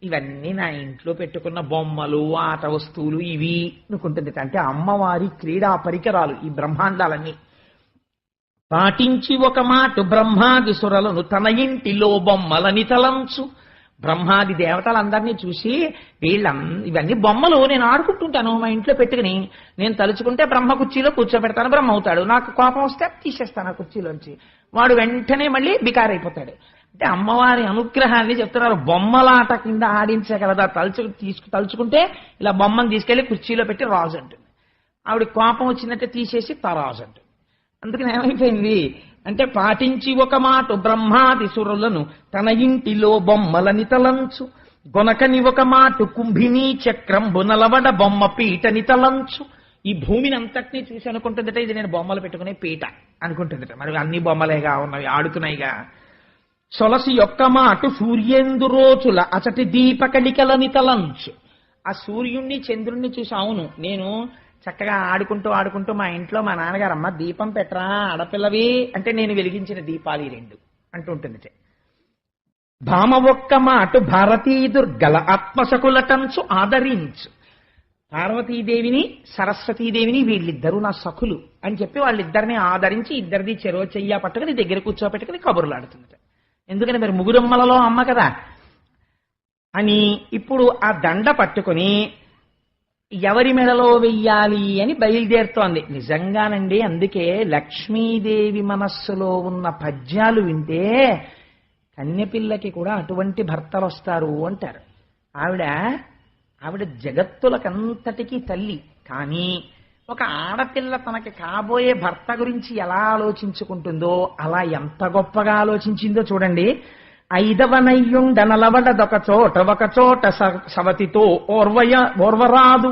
ఇవన్నీ నా ఇంట్లో పెట్టుకున్న బొమ్మలు ఆట వస్తువులు ఇవి అనుకుంటుంది. అంటే అమ్మవారి క్రీడా పరికరాలు ఈ బ్రహ్మాండాలన్నీ. పాటించి ఒక మాట బ్రహ్మాది సురలను తన ఇంటిలో బొమ్మలని తలంచు. బ్రహ్మాది దేవతలందరినీ చూసి ఇవన్నీ బొమ్మలు నేను ఆడుకుంటుంటాను మా ఇంట్లో పెట్టుకుని, నేను తలుచుకుంటే బ్రహ్మ కుర్చీలో కూర్చోబెడతాను, బ్రహ్మ అవుతాడు. నాకు కోపం వస్తే తీసేస్తాను ఆ కుర్చీలోంచి, వాడు వెంటనే మళ్ళీ బికారైపోతాడు. అంటే అమ్మవారి అనుగ్రహాన్ని చెప్తున్నారు. బొమ్మలాట కింద ఆడించగలదా? తలుచుకుంటే ఇలా బొమ్మను తీసుకెళ్లి కుర్చీలో పెట్టి రాజు అంటుంది, ఆవిడ కోపం వచ్చినట్టే తీసేసి తరాజు అంటుంది. అందుకని ఏమైపోయింది అంటే పాటించి ఒక మాట బ్రహ్మాది సురులను తన ఇంటిలో బొమ్మలని తలంచు. గొనకని ఒక మాట కుంభినీ చక్రంబు నలవడ బొమ్మ పీటని తలంచు. ఈ భూమిని అంతటినీ చూసి అనుకుంటుందట ఇది నేను బొమ్మలు పెట్టుకునే పీట అనుకుంటుందట. మరి అన్ని బొమ్మలేగా ఉన్నవి, ఆడుతున్నాయిగా. సొలసి యొక్క మాట సూర్యేందు రోజుల అచటి దీపకళికలని తలంచు. ఆ సూర్యుణ్ణి చంద్రుణ్ణి చూసి అవును నేను చక్కగా ఆడుకుంటూ మా ఇంట్లో మా నాన్నగారు అమ్మ దీపం పెట్టరా ఆడపిల్లవి అంటే నేను వెలిగించిన దీపాలు ఈ రెండు అంటుంటుంది. భామ ఒక్క మాట భారతీ దుర్గల ఆత్మసకులటంచు ఆదరించు. పార్వతీదేవిని సరస్వతీదేవిని వీళ్ళిద్దరూ నా సఖులు అని చెప్పి వాళ్ళిద్దరిని ఆదరించి ఇద్దరిది చెరో చెయ్య పట్టుకుని దగ్గర కూర్చోపెట్టుకుని కబుర్లు ఆడుతుంది. ఎందుకని మరి ముగురమ్మలలో అమ్మ కదా అని. ఇప్పుడు ఆ దండ పట్టుకుని ఎవరి మెడలో వెయ్యాలి అని బయలుదేరుతోంది. నిజంగానండి, అందుకే లక్ష్మీదేవి మనస్సులో ఉన్న పద్యాలు వింటే కన్యపిల్లకి కూడా అటువంటి భర్తలు వస్తారు అంటారు. ఆవిడ జగత్తులకంతటికీ తల్లి. కానీ ఒక ఆడపిల్ల తనకి కాబోయే భర్త గురించి ఎలా ఆలోచించుకుంటుందో అలా ఎంత గొప్పగా ఆలోచించిందో చూడండి. ఐదవనయ్యుండనలవడదొక చోట ఒక చోట సవతితో ఓర్వరాదు.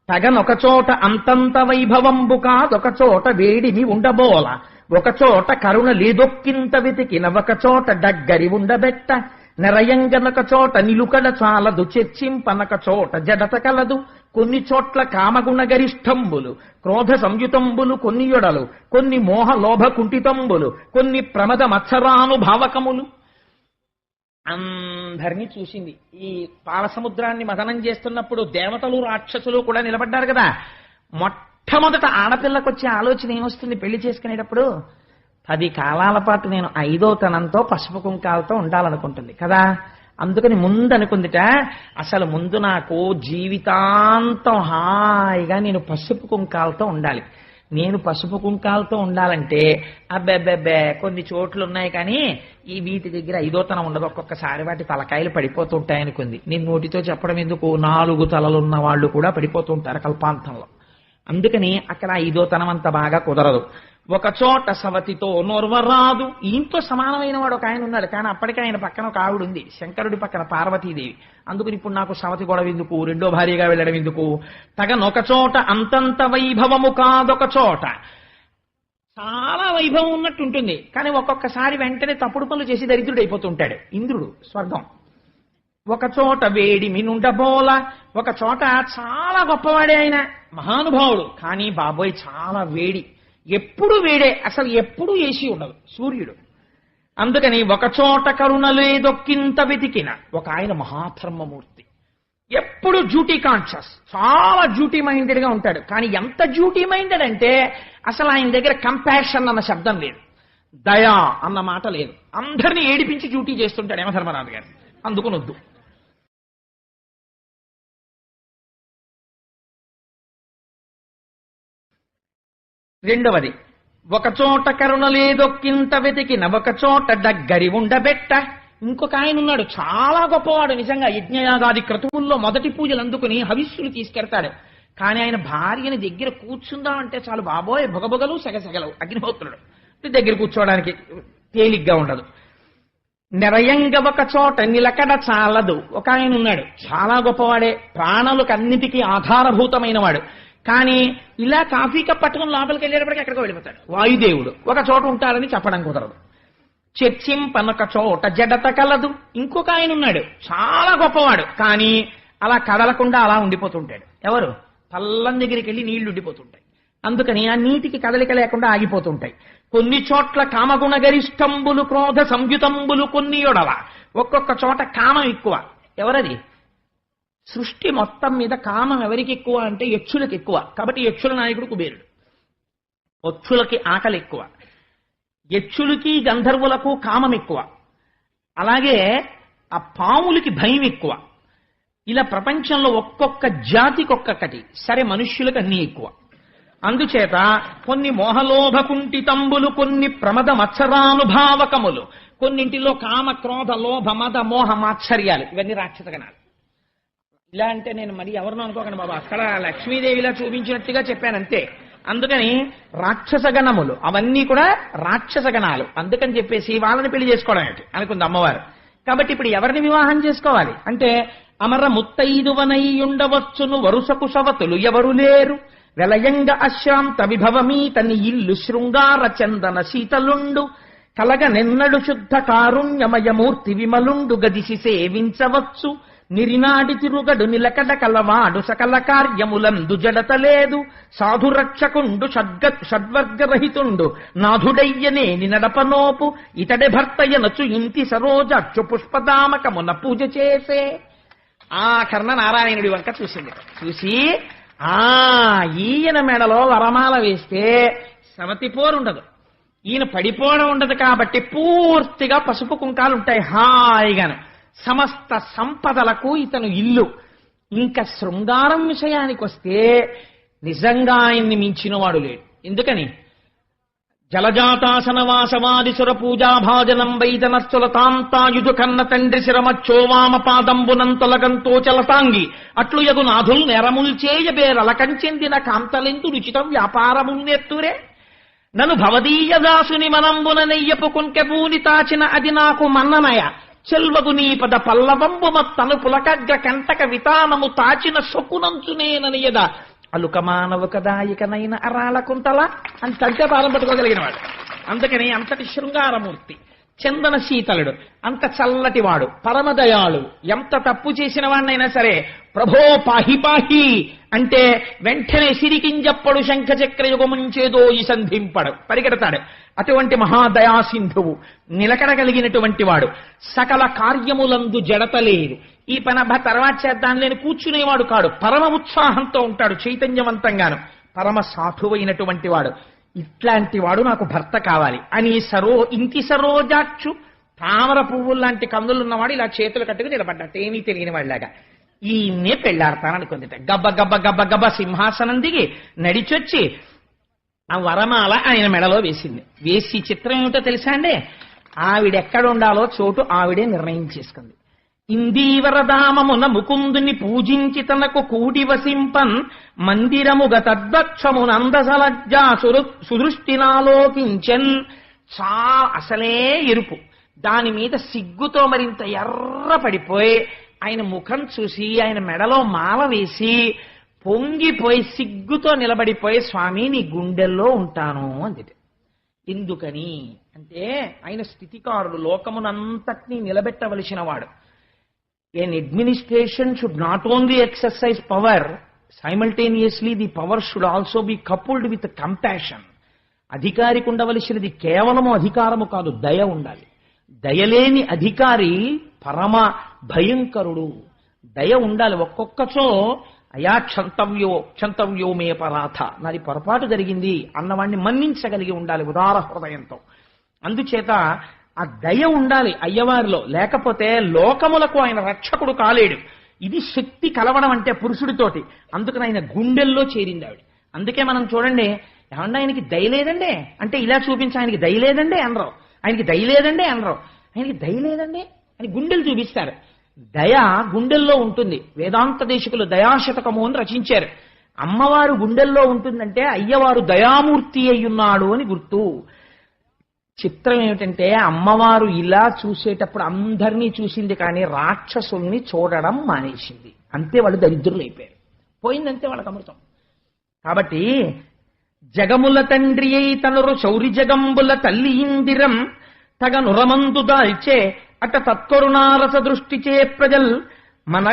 తగనొక చోట అంతంత వైభవంబు కాదొక చోట వేడిమి ఉండబోల. ఒక చోట కరుణ లేదొక్కింత వెతికిన ఒక చోట డగ్గరి ఉండబెట్ట. నెరయంగనొక చోట నిలుకడ చాలదు చర్చింపనక చోట జడత కలదు. కొన్ని చోట్ల కామగుణ గరిష్టంబులు క్రోధ సంయుతంబులు కొన్ని యొడలు. కొన్ని మోహ లోభ కుంఠితంబులు కొన్ని ప్రమద మత్సరానుభావకములు. అందరినీ చూసింది. ఈ పాలసముద్రాన్ని మదనం చేస్తున్నప్పుడు దేవతలు రాక్షసులు కూడా నిలబడ్డారు కదా. మొట్టమొదట ఆడపిల్లకు వచ్చే ఆలోచన ఏమొస్తుంది పెళ్లి చేసుకునేటప్పుడు? 10 కాలాల పాటు నేను 5వ తనంతో పసుపు కుంకాలతో ఉండాలనుకుంటుంది కదా. అందుకని ముందు అనుకుందిట, అసలు ముందు నాకు జీవితాంతం హాయిగా నేను పసుపు కుంకాలతో ఉండాలి. నేను పసుపు కుంకాలతో ఉండాలంటే అబ్బెబ్బెబ్బే కొన్ని చోట్లు ఉన్నాయి కానీ ఈ వీటి దగ్గర 5వ తనం ఉండదు, ఒక్కొక్కసారి వాటి తలకాయలు పడిపోతుంటాయనుకుంది. నేను నోటితో చెప్పడం ఎందుకు, 4 తలలున్న వాళ్ళు కూడా పడిపోతుంటారు కల్పాంతంలో. అందుకని అక్కడ 5వ తనం అంత బాగా కుదరదు. ఒక చోట సవతితో నోర్వరాదు. ఇంట్లో సమానమైన వాడు ఒక ఆయన ఉన్నాడు, కానీ అప్పటికే ఆయన పక్కన ఒక ఆవిడ ఉంది, శంకరుడి పక్కన పార్వతీదేవి. అందుకని ఇప్పుడు నాకు సవతి గొడవ ఎందుకు, రెండో భార్యగా వెళ్ళడం ఎందుకు. తగనొక చోట అంతంత వైభవము కాదొక చోట. చాలా వైభవం ఉన్నట్టు ఉంటుంది, కానీ ఒక్కొక్కసారి వెంటనే తప్పుడు పనులు చేసి దరిద్రుడైపోతుంటాడు ఇంద్రుడు స్వర్గం. ఒక చోట వేడి మినుండబోల. ఒక చోట చాలా గొప్పవాడే ఆయన, మహానుభావుడు, కానీ బాబోయ్ చాలా వేడి, ఎప్పుడు వేడే, అసలు ఎప్పుడు ఏసీ ఉండదు సూర్యుడు. అందుకని ఒక చోట కరుణ లేదొక్కింత వెతికిన ఒక ఆయన మహాధర్మమూర్తి, ఎప్పుడు డ్యూటీ కాన్షియస్, చాలా డ్యూటీ మైండెడ్ గా ఉంటాడు. కానీ ఎంత డ్యూటీ మైండెడ్ అంటే అసలు ఆయన దగ్గర కంపాషన్ అన్న శబ్దం లేదు, దయా అన్న మాట లేదు. అందరినీ ఏడిపించి డ్యూటీ చేస్తుంటాడు యమధర్మరాజు గారు. అందుకునొద్దు. రెండవది, ఒక చోట కరుణ లేదొక్కింత వెతికిన ఒక చోట డగ్గరి ఉండబెట్ట. ఇంకొక ఆయన ఉన్నాడు చాలా గొప్పవాడు, నిజంగా యజ్ఞయాగాది క్రతువుల్లో మొదటి పూజలు అందుకుని హవిస్సులు తీసుకెడతాడు. కానీ ఆయన భార్యని దగ్గర కూర్చుందామంటే చాలు బాబోయ్ బొగబొగలు సెగసెగలు, అగ్నిహోత్రుడు దగ్గర కూర్చోవడానికి తేలిగ్గా ఉండదు. నిరయంగ ఒక చోట నిలకడ చాలదు. ఒక ఆయన ఉన్నాడు చాలా గొప్పవాడే, ప్రాణులకు అన్నిటికీ ఆధారభూతమైన వాడు, కానీ ఇలా కాఫీ కప్ పట్టుకుని లోపలికి వెళ్ళేటప్పటికి ఎక్కడికో వెళ్ళిపోతాడు. వాయుదేవుడు ఒక చోట ఉంటారని చెప్పడం కుదరదు. చర్చింపనొక చోట జడత కలదు. ఇంకొక ఆయన ఉన్నాడు చాలా గొప్పవాడు, కానీ అలా కదలకుండా అలా ఉండిపోతుంటాడు. ఎవరు? పల్లం దగ్గరికి వెళ్ళి నీళ్లు ఉండిపోతుంటాయి, అందుకని ఆ నీటికి కదలిక లేకుండా ఆగిపోతుంటాయి. కొన్ని చోట్ల కామగుణ గరిష్టంబులు క్రోధ సంయుతంబులు కొన్ని యొడల. ఒక్కొక్క చోట కామం ఎక్కువ, ఎవరది? సృష్టి మొత్తం మీద కామం ఎవరికి ఎక్కువ అంటే యక్షులకు ఎక్కువ. కాబట్టి యక్షుల నాయకుడు కుబేరుడు. పక్షులకి ఆకలి ఎక్కువ, యక్షులకి గంధర్వులకు కామం ఎక్కువ, అలాగే ఆ పాములకి భయం ఎక్కువ. ఇలా ప్రపంచంలో ఒక్కొక్క జాతికి ఒక్కొక్కటి. సరే, మనుష్యులకు అన్నీ ఎక్కువ. అందుచేత కొన్ని మోహలోభకుంఠితంబులు, కొన్ని ప్రమద మత్సరానుభావకములు, కొన్నింటిలో కామ క్రోధ లోభ మద మోహ మాత్సర్యాలు, ఇవన్నీ రాక్షస గణాలు. ఇలా అంటే నేను మరి ఎవరినో అనుకోకండి బాబా, అక్కడ లక్ష్మీదేవిలా చూపించినట్టుగా చెప్పానంతే. అందుకని రాక్షస గణములు అవన్నీ కూడా రాక్షస గణాలు. అందుకని చెప్పేసి వాళ్ళని పెళ్లి చేసుకోవడం ఏంటి అనుకుంది అమ్మవారు. కాబట్టి ఇప్పుడు ఎవరిని వివాహం చేసుకోవాలి అంటే, అమర ముత్తైదువనై ఉండవచ్చును వరుసకు సవతులు ఎవరు లేరు, వెలయంగ అశ్రాంత విభవమీతని ఇల్లు శృంగార చందన శీతలుండు, కలగ నెన్నడు శుద్ధ కారుణ్యమయమూర్తి విమలుండు గదిసి సేవించవచ్చు, నిరినాడి తిరుగడు నిలకడ కలవాడు సకల కార్యములందు జడత లేదు, సాధురక్షకుండు షడ్వర్గరహితుండు నాథుడయ్యనేని నడపనోపు, ఇతడి భర్తయనచు ఇంటి సరోజాక్షు పుష్పదామకమున పూజ చేసే. ఆ కర్ణ నారాయణుడి వంక చూసింది. చూసి ఈయన మెడలో వరమాల వేస్తే సవతిపోరుండదు, ఈయన పడిపోవడం ఉండదు. కాబట్టి పూర్తిగా పసుపు కుంకాలు ఉంటాయి హాయిగాను. సమస్త సంపదలకు ఇతను ఇల్లు. ఇంకా శృంగారం విషయానికి వస్తే నిజంగా ఆయన్ని మించినవాడు లేడు. ఎందుకని? జలజాతాసన వాసవాది సుర పూజా భాజనం వైదనస్తుల తాంతాయుధు కన్న తండ్రి శిరమచ్చోవామ పాదంబునంతొలగంతో చలతాంగి అట్లు యగు నాథుల్ నెరముల్చేయబేరలకంచెందిన కాంతలెందు రుచితం వ్యాపారమున్నెత్తురే, నన్ను భవదీయ దాసుని మనంబున నెయ్యపు కుంకెపూని తాచిన అది నాకు మన్ననయ, చెల్వగు నీ పద పల్లవంబు మత్తను పులకగ్ర కంటక వితానము తాచిన సొక్కునంచునేననియద, అలుక మానవ కదాయికనైన అరాళ కుంతల అని తంటే పాలం పట్టుకోగలిగిన వాడు. అందుకని అంతటి శృంగారమూర్తి, చందన శీతలుడు, అంత చల్లటివాడు, పరమదయాళు. ఎంత తప్పు చేసిన వాడినైనా సరే ప్రభో పాహి పాహి అంటే వెంటనే సిరికింజప్పడు శంఖచక్రయుగముంచేదో ఈ సంధింపడు, పరిగెడతాడు. అటువంటి మహాదయాసింధువు, నిలకడగలిగినటువంటి వాడు, సకల కార్యములందు జడత లేదు. ఈ పని తర్వాత చేద్దాం లేని కూర్చునేవాడు కాడు, పరమ ఉత్సాహంతో ఉంటాడు, చైతన్యవంతంగాను, పరమ సాధువైనటువంటి వాడు. ఇట్లాంటి వాడు నాకు భర్త కావాలి అని ఇంటి సరోజాక్షు తామర పువ్వులు లాంటి కందులున్నవాడు ఇలా చేతులు కట్టుకుని నిలబడ్డట్టు, ఏమీ తెలియని వాళ్ళలాగా. ఈయన్నే పెళ్లాడతాననుకుందిట. గబ్బ గబ్బ గబ్బ గబ్బ సింహాసనం దిగి నడిచొచ్చి ఆ వరమాల ఆయన మెడలో వేసింది. వేసి చిత్రం ఏమిటో తెలుసా అండి? ఆవిడెక్కడ ఉండాలో చోటు ఆవిడే నిర్ణయం చేసుకుంది. ఇందీవరధామమున ముకుందుని పూజించి తనకు కూడి వసింపన్ మందిరముగ తద్వక్షమునందసలజ్జా సుదృష్టినాలోకించన్. అసలే ఎరుపు, దాని మీద సిగ్గుతో మరింత ఎర్ర పడిపోయి ఆయన ముఖం చూసి ఆయన మెడలో మాల వేసి పొంగిపోయి సిగ్గుతో నిలబడిపోయి, స్వామి నీ గుండెల్లో ఉంటాను అంది. ఎందుకని అంటే ఆయన స్థితికారుడు, లోకమునంతటినీ నిలబెట్టవలసిన వాడు. An administration should not only exercise power, simultaneously the power should also be coupled with compassion. అధికారికి ఉండవలసినది కేవలము అధికారము కాదు, దయ ఉండాలి. దయలేని అధికారి పరమ భయంకరుడు. దయ ఉండాలి. ఒక్కొక్కచో అయా క్షంతవ్యో మే పరాథ, నాది పొరపాటు జరిగింది అన్నవాణ్ణి మన్నించగలిగి ఉండాలి ఉదార హృదయంతో. అందుచేత ఆ దయ ఉండాలి అయ్యవారిలో, లేకపోతే లోకములకు ఆయన రక్షకుడు కాలేడు. ఇది శక్తి కలవడం అంటే పురుషుడితోటి. అందుకని ఆయన గుండెల్లో చేరింది ఆవిడ. అందుకే మనం చూడండి, ఏమన్నా ఆయనకి దయ లేదండి అంటే ఇలా చూపించి ఆయనకి దయ లేదండి అనరు, ఆయనకి దయ లేదండి అనరు, ఆయనకి దయ లేదండి అని గుండెలు చూపిస్తారు. దయ గుండెల్లో ఉంటుంది. వేదాంత దేశికులు దయాశతకము అని రచించారు. అమ్మవారు గుండెల్లో ఉంటుందంటే అయ్యవారు దయామూర్తి అయ్యున్నాడు అని గుర్తు. చిత్రం ఏమిటంటే అమ్మవారు ఇలా చూసేటప్పుడు అందరినీ చూసింది, కానీ రాక్షసుల్ని చూడడం మానేసింది. అంతే, వాళ్ళు దరిద్రులు అయిపోయారు. పోయిందంతే వాళ్ళకి అమృతం. కాబట్టి జగముల తండ్రి అయి తనరు శౌరి జగంబుల తల్లి ఇందిరం తగ నురమందు దాల్చే అట తత్కరుణారస దృష్టిచే ప్రజల్ మన